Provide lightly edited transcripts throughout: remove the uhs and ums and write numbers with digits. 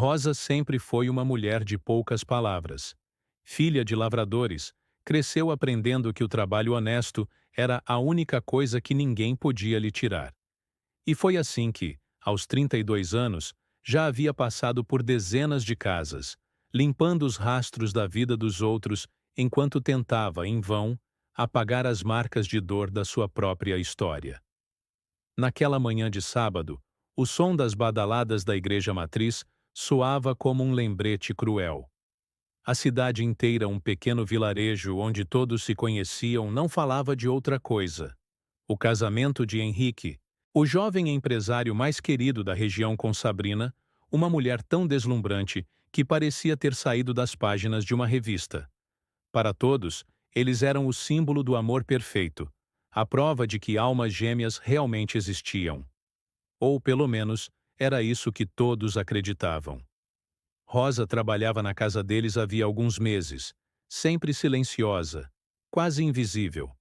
Rosa sempre foi uma mulher de poucas palavras. Filha de lavradores, cresceu aprendendo que o trabalho honesto era a única coisa que ninguém podia lhe tirar. E foi assim que, aos 32 anos, já havia passado por dezenas de casas, limpando os rastros da vida dos outros enquanto tentava, em vão, apagar as marcas de dor da sua própria história. Naquela manhã de sábado, o som das badaladas da igreja matriz soava como um lembrete cruel. A cidade inteira, um pequeno vilarejo onde todos se conheciam, não falava de outra coisa. O casamento de Henrique, o jovem empresário mais querido da região, com Sabrina, uma mulher tão deslumbrante que parecia ter saído das páginas de uma revista. Para todos, eles eram o símbolo do amor perfeito, a prova de que almas gêmeas realmente existiam. Ou, pelo menos, era isso que todos acreditavam. Rosa trabalhava na casa deles havia alguns meses, sempre silenciosa, quase invisível.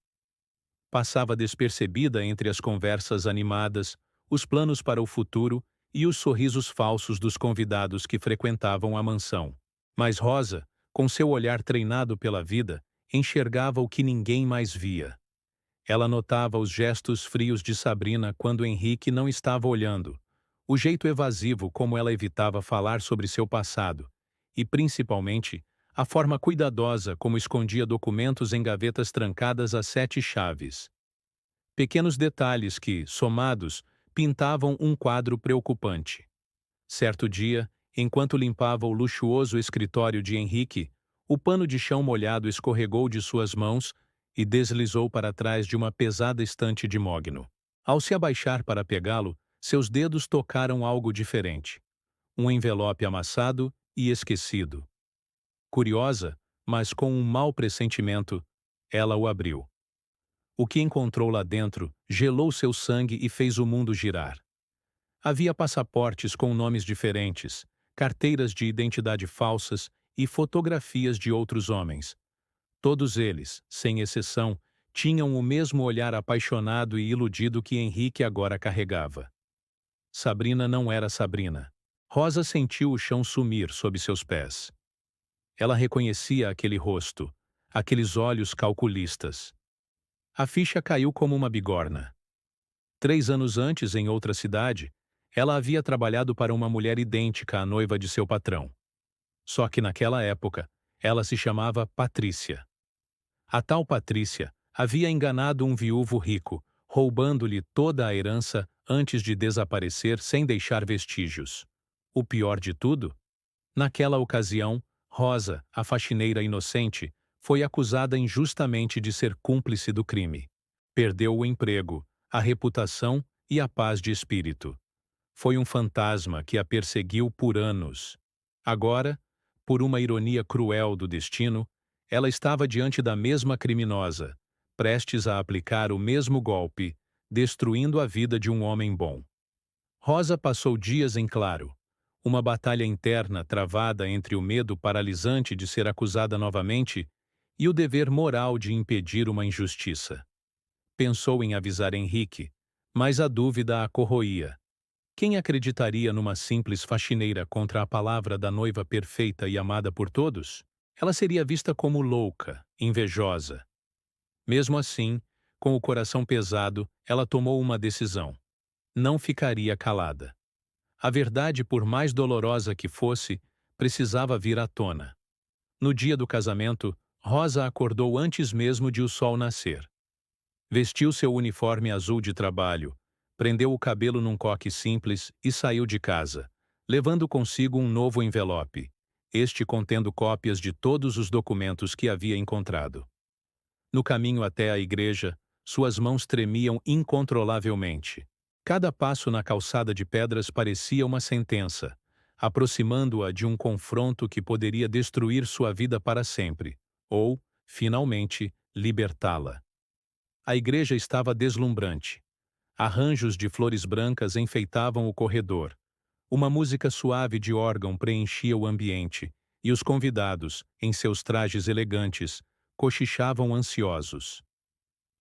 Passava despercebida entre as conversas animadas, os planos para o futuro e os sorrisos falsos dos convidados que frequentavam a mansão. Mas Rosa, com seu olhar treinado pela vida, enxergava o que ninguém mais via. Ela notava os gestos frios de Sabrina quando Henrique não estava olhando, o jeito evasivo como ela evitava falar sobre seu passado, e, principalmente, a forma cuidadosa como escondia documentos em gavetas trancadas a 7 chaves. Pequenos detalhes que, somados, pintavam um quadro preocupante. Certo dia, enquanto limpava o luxuoso escritório de Henrique, o pano de chão molhado escorregou de suas mãos e deslizou para trás de uma pesada estante de mogno. Ao se abaixar para pegá-lo, seus dedos tocaram algo diferente. Um envelope amassado e esquecido. Curiosa, mas com um mau pressentimento, ela o abriu. O que encontrou lá dentro gelou seu sangue e fez o mundo girar. Havia passaportes com nomes diferentes, carteiras de identidade falsas e fotografias de outros homens. Todos eles, sem exceção, tinham o mesmo olhar apaixonado e iludido que Henrique agora carregava. Sabrina não era Sabrina. Rosa sentiu o chão sumir sob seus pés. Ela reconhecia aquele rosto, aqueles olhos calculistas. A ficha caiu como uma bigorna. 3 anos antes, em outra cidade, ela havia trabalhado para uma mulher idêntica à noiva de seu patrão. Só que naquela época, ela se chamava Patrícia. A tal Patrícia havia enganado um viúvo rico, roubando-lhe toda a herança antes de desaparecer sem deixar vestígios. O pior de tudo? Naquela ocasião, Rosa, a faxineira inocente, foi acusada injustamente de ser cúmplice do crime. Perdeu o emprego, a reputação e a paz de espírito. Foi um fantasma que a perseguiu por anos. Agora, por uma ironia cruel do destino, ela estava diante da mesma criminosa, prestes a aplicar o mesmo golpe, destruindo a vida de um homem bom. Rosa passou dias em claro, uma batalha interna travada entre o medo paralisante de ser acusada novamente e o dever moral de impedir uma injustiça. Pensou em avisar Henrique, mas a dúvida a corroía. Quem acreditaria numa simples faxineira contra a palavra da noiva perfeita e amada por todos? Ela seria vista como louca, invejosa. Mesmo assim, com o coração pesado, ela tomou uma decisão. Não ficaria calada. A verdade, por mais dolorosa que fosse, precisava vir à tona. No dia do casamento, Rosa acordou antes mesmo de o sol nascer. Vestiu seu uniforme azul de trabalho, prendeu o cabelo num coque simples e saiu de casa, levando consigo um novo envelope, este contendo cópias de todos os documentos que havia encontrado. No caminho até a igreja, suas mãos tremiam incontrolavelmente. Cada passo na calçada de pedras parecia uma sentença, aproximando-a de um confronto que poderia destruir sua vida para sempre, ou, finalmente, libertá-la. A igreja estava deslumbrante. Arranjos de flores brancas enfeitavam o corredor. Uma música suave de órgão preenchia o ambiente, e os convidados, em seus trajes elegantes, cochichavam ansiosos.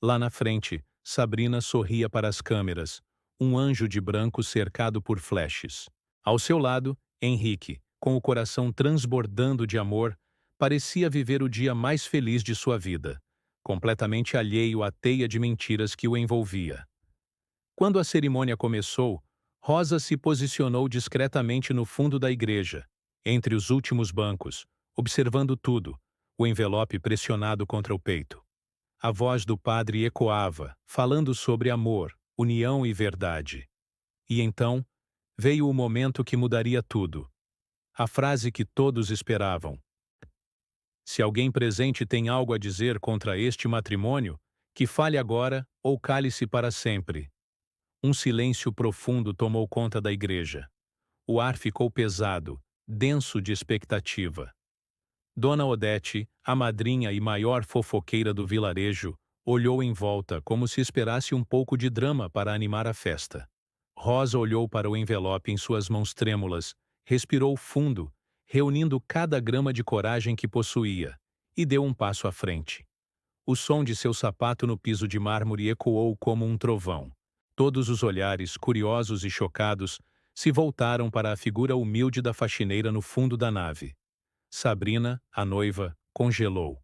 Lá na frente, Sabrina sorria para as câmeras, um anjo de branco cercado por flashes. Ao seu lado, Henrique, com o coração transbordando de amor, parecia viver o dia mais feliz de sua vida, completamente alheio à teia de mentiras que o envolvia. Quando a cerimônia começou, Rosa se posicionou discretamente no fundo da igreja, entre os últimos bancos, observando tudo, o envelope pressionado contra o peito. A voz do padre ecoava, falando sobre amor, união e verdade. E então, veio o momento que mudaria tudo. A frase que todos esperavam. Se alguém presente tem algo a dizer contra este matrimônio, que fale agora ou cale-se para sempre. Um silêncio profundo tomou conta da igreja. O ar ficou pesado, denso de expectativa. Dona Odete, a madrinha e maior fofoqueira do vilarejo, olhou em volta como se esperasse um pouco de drama para animar a festa. Rosa olhou para o envelope em suas mãos trêmulas, respirou fundo, reunindo cada grama de coragem que possuía, e deu um passo à frente. O som de seu sapato no piso de mármore ecoou como um trovão. Todos os olhares, curiosos e chocados, se voltaram para a figura humilde da faxineira no fundo da nave. Sabrina, a noiva, congelou.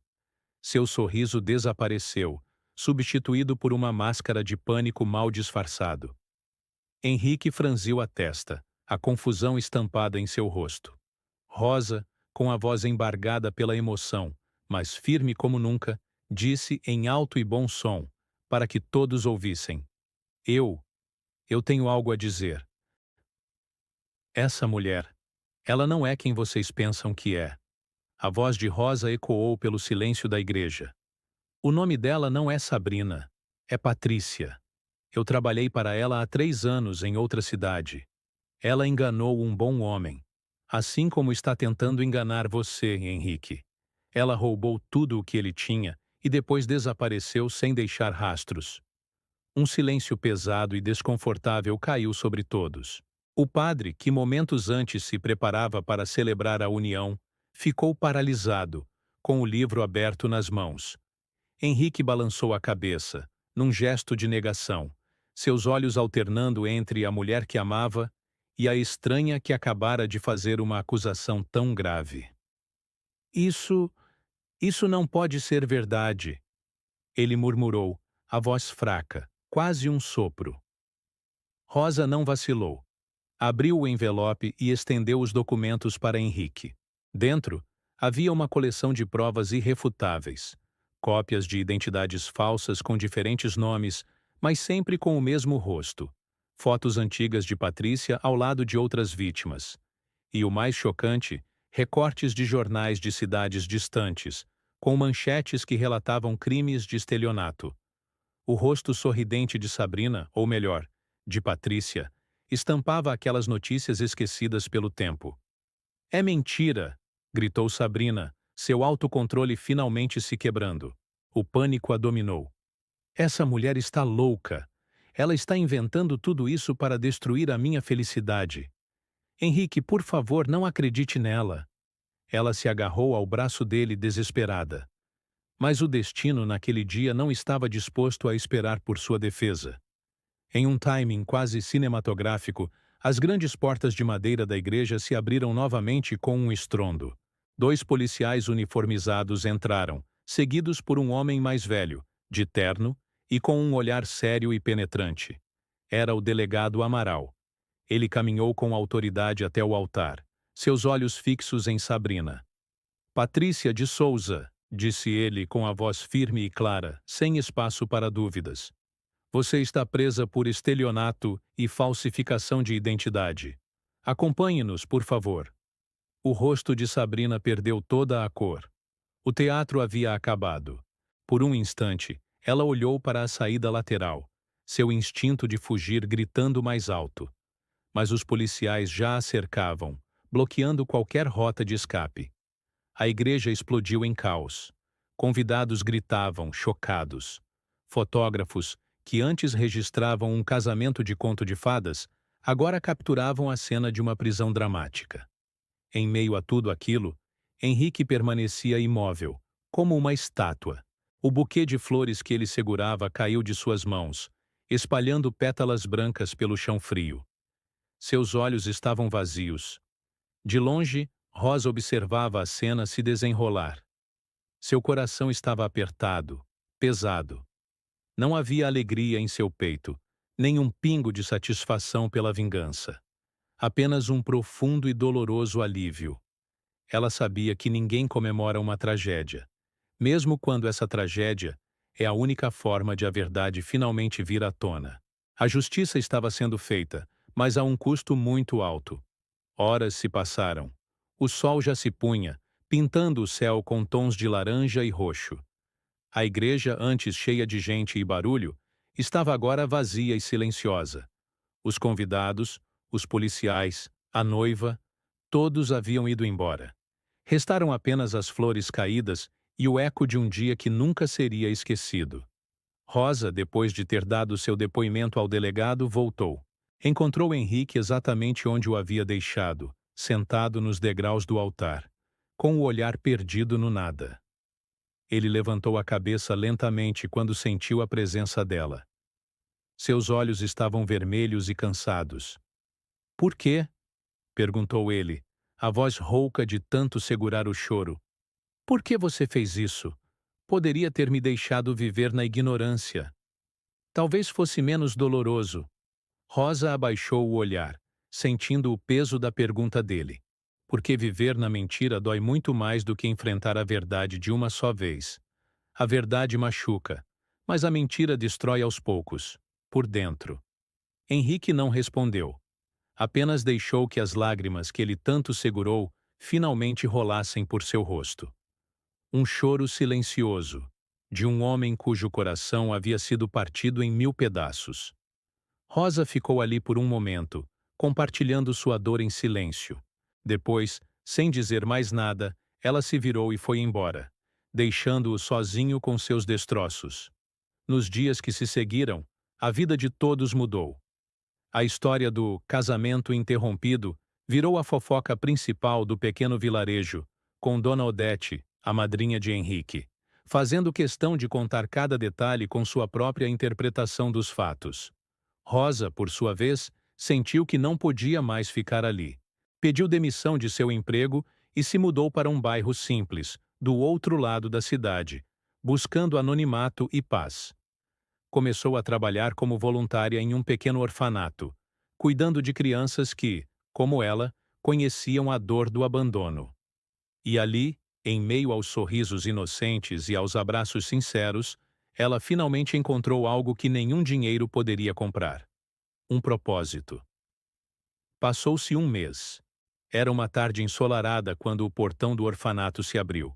Seu sorriso desapareceu, substituído por uma máscara de pânico mal disfarçado. Henrique franziu a testa, a confusão estampada em seu rosto. Rosa, com a voz embargada pela emoção, mas firme como nunca, disse em alto e bom som, para que todos ouvissem: Eu tenho algo a dizer. Essa mulher, ela não é quem vocês pensam que é. A voz de Rosa ecoou pelo silêncio da igreja. O nome dela não é Sabrina, é Patrícia. Eu trabalhei para ela há 3 anos em outra cidade. Ela enganou um bom homem, assim como está tentando enganar você, Henrique. Ela roubou tudo o que ele tinha e depois desapareceu sem deixar rastros. Um silêncio pesado e desconfortável caiu sobre todos. O padre, que momentos antes se preparava para celebrar a união, ficou paralisado, com o livro aberto nas mãos. Henrique balançou a cabeça, num gesto de negação, seus olhos alternando entre a mulher que amava e a estranha que acabara de fazer uma acusação tão grave. Isso, isso não pode ser verdade, ele murmurou, a voz fraca, quase um sopro. Rosa não vacilou. Abriu o envelope e estendeu os documentos para Henrique. Dentro, havia uma coleção de provas irrefutáveis, cópias de identidades falsas com diferentes nomes, mas sempre com o mesmo rosto, fotos antigas de Patrícia ao lado de outras vítimas. E o mais chocante, recortes de jornais de cidades distantes, com manchetes que relatavam crimes de estelionato. O rosto sorridente de Sabrina, ou melhor, de Patrícia, estampava aquelas notícias esquecidas pelo tempo. É mentira! Gritou Sabrina, seu autocontrole finalmente se quebrando. O pânico a dominou. Essa mulher está louca. Ela está inventando tudo isso para destruir a minha felicidade. Henrique, por favor, não acredite nela. Ela se agarrou ao braço dele desesperada. Mas o destino naquele dia não estava disposto a esperar por sua defesa. Em um timing quase cinematográfico, as grandes portas de madeira da igreja se abriram novamente com um estrondo. 2 policiais uniformizados entraram, seguidos por um homem mais velho, de terno, e com um olhar sério e penetrante. Era o delegado Amaral. Ele caminhou com autoridade até o altar, seus olhos fixos em Sabrina. Patrícia de Souza, disse ele com a voz firme e clara, sem espaço para dúvidas. Você está presa por estelionato e falsificação de identidade. Acompanhe-nos, por favor. O rosto de Sabrina perdeu toda a cor. O teatro havia acabado. Por um instante, ela olhou para a saída lateral, seu instinto de fugir gritando mais alto. Mas os policiais já a cercavam, bloqueando qualquer rota de escape. A igreja explodiu em caos. Convidados gritavam, chocados. Fotógrafos, que antes registravam um casamento de conto de fadas, agora capturavam a cena de uma prisão dramática. Em meio a tudo aquilo, Henrique permanecia imóvel, como uma estátua. O buquê de flores que ele segurava caiu de suas mãos, espalhando pétalas brancas pelo chão frio. Seus olhos estavam vazios. De longe, Rosa observava a cena se desenrolar. Seu coração estava apertado, pesado. Não havia alegria em seu peito, nem um pingo de satisfação pela vingança. Apenas um profundo e doloroso alívio. Ela sabia que ninguém comemora uma tragédia, mesmo quando essa tragédia é a única forma de a verdade finalmente vir à tona. A justiça estava sendo feita, mas a um custo muito alto. Horas se passaram. O sol já se punha, pintando o céu com tons de laranja e roxo. A igreja, antes cheia de gente e barulho, estava agora vazia e silenciosa. Os convidados, os policiais, a noiva, todos haviam ido embora. Restaram apenas as flores caídas e o eco de um dia que nunca seria esquecido. Rosa, depois de ter dado seu depoimento ao delegado, voltou. Encontrou Henrique exatamente onde o havia deixado, sentado nos degraus do altar, com o olhar perdido no nada. Ele levantou a cabeça lentamente quando sentiu a presença dela. Seus olhos estavam vermelhos e cansados. "Por quê?" perguntou ele, a voz rouca de tanto segurar o choro. "Por que você fez isso? Poderia ter me deixado viver na ignorância. Talvez fosse menos doloroso." Rosa abaixou o olhar, sentindo o peso da pergunta dele. Porque viver na mentira dói muito mais do que enfrentar a verdade de uma só vez. A verdade machuca, mas a mentira destrói aos poucos, por dentro. Henrique não respondeu. Apenas deixou que as lágrimas que ele tanto segurou finalmente rolassem por seu rosto. Um choro silencioso, de um homem cujo coração havia sido partido em 1000 pedaços. Rosa ficou ali por um momento, compartilhando sua dor em silêncio. Depois, sem dizer mais nada, ela se virou e foi embora, deixando-o sozinho com seus destroços. Nos dias que se seguiram, a vida de todos mudou. A história do casamento interrompido virou a fofoca principal do pequeno vilarejo, com Dona Odete, a madrinha de Henrique, fazendo questão de contar cada detalhe com sua própria interpretação dos fatos. Rosa, por sua vez, sentiu que não podia mais ficar ali. Pediu demissão de seu emprego e se mudou para um bairro simples, do outro lado da cidade, buscando anonimato e paz. Começou a trabalhar como voluntária em um pequeno orfanato, cuidando de crianças que, como ela, conheciam a dor do abandono. E ali, em meio aos sorrisos inocentes e aos abraços sinceros, ela finalmente encontrou algo que nenhum dinheiro poderia comprar: um propósito. Passou-se um mês. Era uma tarde ensolarada quando o portão do orfanato se abriu.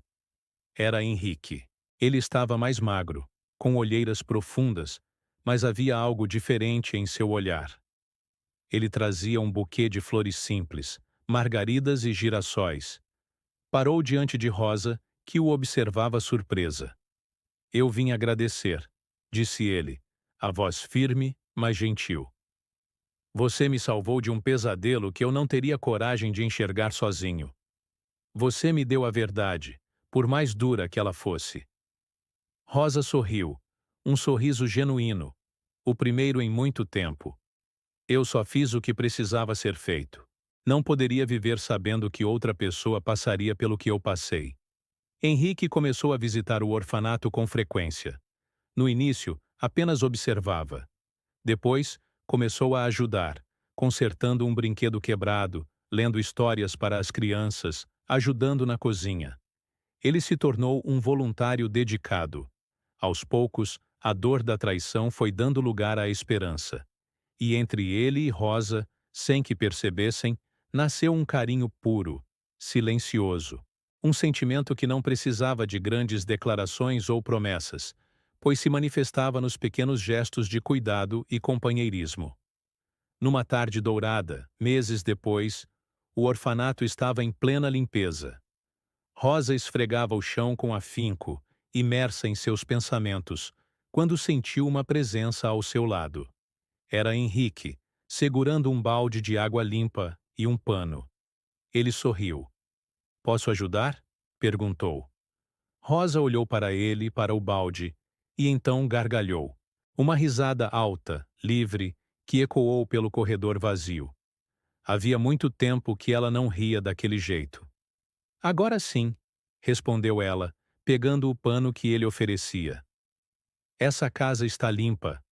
Era Henrique. Ele estava mais magro, com olheiras profundas, mas havia algo diferente em seu olhar. Ele trazia um buquê de flores simples, margaridas e girassóis. Parou diante de Rosa, que o observava surpresa. "Eu vim agradecer", disse ele, a voz firme, mas gentil. "Você me salvou de um pesadelo que eu não teria coragem de enxergar sozinho. Você me deu a verdade, por mais dura que ela fosse." Rosa sorriu, um sorriso genuíno, o primeiro em muito tempo. "Eu só fiz o que precisava ser feito. Não poderia viver sabendo que outra pessoa passaria pelo que eu passei." Henrique começou a visitar o orfanato com frequência. No início, apenas observava. Depois, começou a ajudar, consertando um brinquedo quebrado, lendo histórias para as crianças, ajudando na cozinha. Ele se tornou um voluntário dedicado. Aos poucos, a dor da traição foi dando lugar à esperança. E entre ele e Rosa, sem que percebessem, nasceu um carinho puro, silencioso. Um sentimento que não precisava de grandes declarações ou promessas, pois se manifestava nos pequenos gestos de cuidado e companheirismo. Numa tarde dourada, meses depois, o orfanato estava em plena limpeza. Rosa esfregava o chão com afinco, imersa em seus pensamentos, quando sentiu uma presença ao seu lado. Era Henrique, segurando um balde de água limpa e um pano. Ele sorriu. "Posso ajudar?" perguntou. Rosa olhou para ele e para o balde, e então gargalhou. Uma risada alta, livre, que ecoou pelo corredor vazio. Havia muito tempo que ela não ria daquele jeito. Agora sim, respondeu ela, pegando o pano que ele oferecia. Essa casa está limpa.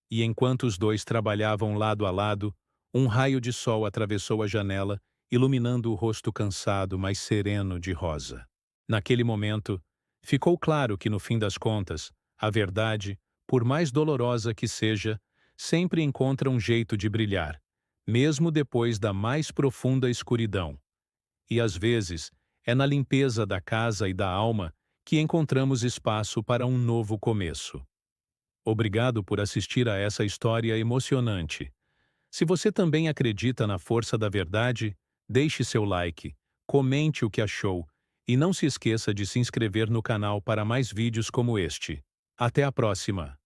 E enquanto os dois trabalhavam lado a lado, um raio de sol atravessou a janela, iluminando o rosto cansado, mas sereno de Rosa. Naquele momento, ficou claro que, no fim das contas, a verdade, por mais dolorosa que seja, sempre encontra um jeito de brilhar, mesmo depois da mais profunda escuridão. E às vezes, é na limpeza da casa e da alma que encontramos espaço para um novo começo. Obrigado por assistir a essa história emocionante. Se você também acredita na força da verdade, deixe seu like, comente o que achou e não se esqueça de se inscrever no canal para mais vídeos como este. Até a próxima!